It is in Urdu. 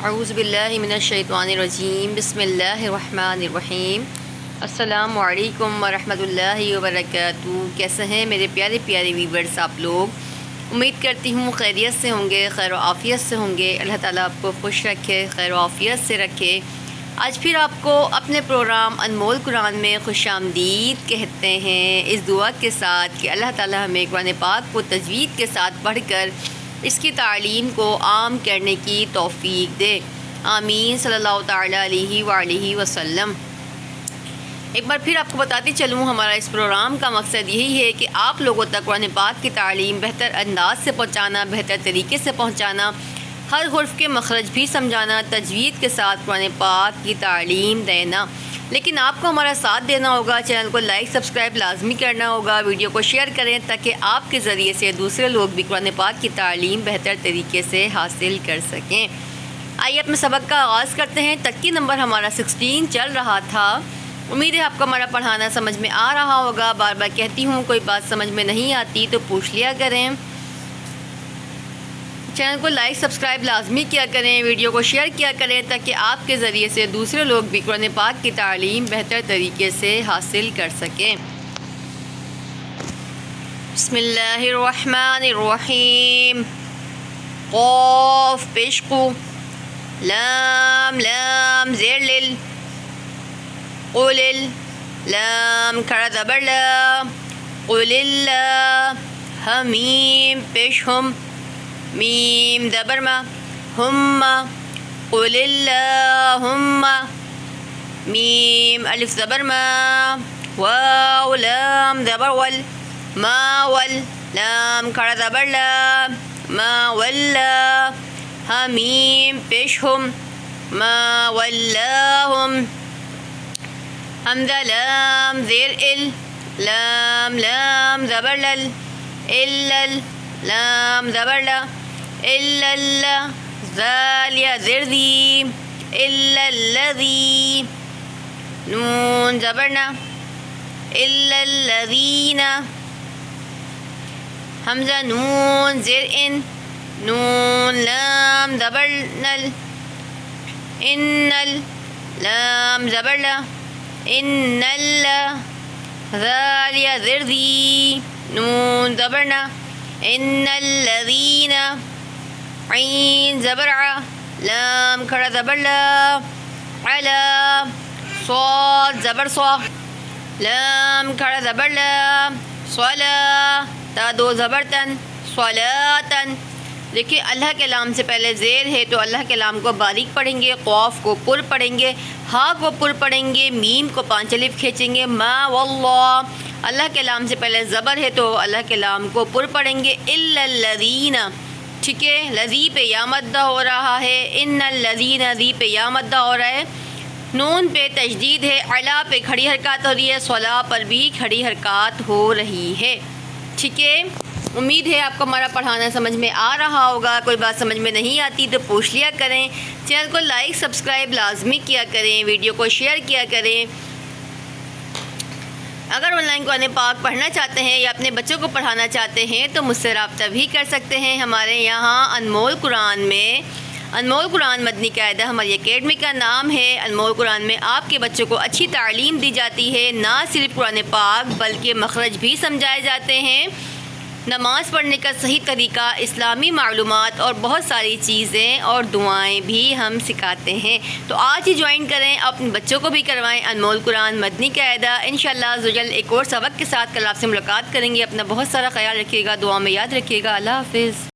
اعوذ باللہ من الشیطان الرجیم بسم اللہ الرحمن الرحیم السلام علیکم ورحمۃ اللہ وبرکاتہ۔ کیسے ہیں میرے پیارے پیارے ویورز آپ لوگ؟ امید کرتی ہوں خیریت سے ہوں گے، خیر و عافیت سے ہوں گے۔ اللہ تعالیٰ آپ کو خوش رکھے، خیر و عافیت سے رکھے۔ آج پھر آپ کو اپنے پروگرام انمول قرآن میں خوش آمدید کہتے ہیں، اس دعا کے ساتھ کہ اللہ تعالیٰ ہمیں قرآن پاک کو تجوید کے ساتھ پڑھ کر اس کی تعلیم کو عام کرنے کی توفیق دے، آمین صلی اللہ تعالیٰ علیہ وآلہ وسلم۔ ایک بار پھر آپ کو بتاتی چلوں، ہمارا اس پروگرام کا مقصد یہی ہے کہ آپ لوگوں تک قرآن پاک کی تعلیم بہتر انداز سے پہنچانا، بہتر طریقے سے پہنچانا، ہر حرف کے مخرج بھی سمجھانا، تجوید کے ساتھ قرآن پاک کی تعلیم دینا۔ لیکن آپ کو ہمارا ساتھ دینا ہوگا، چینل کو لائک سبسکرائب لازمی کرنا ہوگا، ویڈیو کو شیئر کریں تاکہ آپ کے ذریعے سے دوسرے لوگ بھی قرآن پاک کی تعلیم بہتر طریقے سے حاصل کر سکیں۔ آئیے اپنے سبق کا آغاز کرتے ہیں۔ ترقی نمبر ہمارا 16 چل رہا تھا۔ امید ہے آپ کو ہمارا پڑھانا سمجھ میں آ رہا ہوگا۔ بار بار کہتی ہوں کوئی بات سمجھ میں نہیں آتی تو پوچھ لیا کریں۔ چینل کو لائک سبسکرائب لازمی کیا کریں، ویڈیو کو شیئر کیا کریں تاکہ آپ کے ذریعے سے دوسرے لوگ بھی قرآن پاک کی تعلیم بہتر طریقے سے حاصل کر سکیں۔ بسم اللہ الرحمن الرحیم۔ قاف پیش قو، لام لام زیر لل، قل لام کھڑا زبر لا، قل اللہ، حمیم پیش ہم، میم زبر ما، ہم، قل اللہم، میم الف زبر ما، واو لام زبر ول، ما ول، لام کھڑا زبر لا، ما ولا، حمیم پیش ہم، ما ولاہم، حمزہ لام زیر ال، لام لام زبر لل، الل، لام زبر لا، الا ذال یا زر ذی، الا الذی، نون زبر نا، الا الذین، حمزہ نون زیر ان، نون لام زبر نل، ان لام زبر لا، ان ذال یا زر ذی، نون زبر نا، ان الذین، عین زبر ع، لام کھڑا زبر لا، علا، صاد زبر صا، لام کھڑا زبر لا، صلا، تا دو زبر تن، صلاتن۔ دیکھیے اللہ کے لام سے پہلے زیر ہے تو اللہ کے لام کو باریک پڑھیں گے، قاف کو پر پڑھیں گے، ہا کو پر پڑھیں گے، میم کو 5 الف کھینچیں گے، ما واللہ۔ اللہ کے لام سے پہلے زبر ہے تو اللہ کے لام کو پر پڑھیں گے، الا الذین، ٹھیک ہے، لذی پہ یا مدہ ہو رہا ہے، ان الذین ذی پہ یا مدہ ہو رہا ہے، نون پہ تشدید ہے، علا پہ کھڑی حرکات ہو رہی ہے، صلا پر بھی کھڑی حرکات ہو رہی ہے، ٹھیک ہے۔ امید ہے آپ کو ہمارا پڑھانا سمجھ میں آ رہا ہوگا۔ کوئی بات سمجھ میں نہیں آتی تو پوچھ لیا کریں۔ چینل کو لائک سبسکرائب لازمی کیا کریں، ویڈیو کو شیئر کیا کریں۔ اگر آن لائن قرآن پاک پڑھنا چاہتے ہیں یا اپنے بچوں کو پڑھانا چاہتے ہیں تو مجھ سے رابطہ بھی کر سکتے ہیں۔ ہمارے یہاں انمول قرآن میں، انمول قرآن مدنی قاعدہ ہماری اکیڈمی کا نام ہے۔ انمول قرآن میں آپ کے بچوں کو اچھی تعلیم دی جاتی ہے، نہ صرف قرآن پاک بلکہ مخرج بھی سمجھائے جاتے ہیں، نماز پڑھنے کا صحیح طریقہ، اسلامی معلومات اور بہت ساری چیزیں اور دعائیں بھی ہم سکھاتے ہیں۔ تو آج ہی جوائن کریں، اپنے بچوں کو بھی کروائیں انمول قرآن مدنی قاعدہ۔ انشاءاللہ عز و جل ایک اور سبق کے ساتھ کل آپ سے ملاقات کریں گے۔ اپنا بہت سارا خیال رکھیے گا، دعا میں یاد رکھیے گا۔ اللہ حافظ۔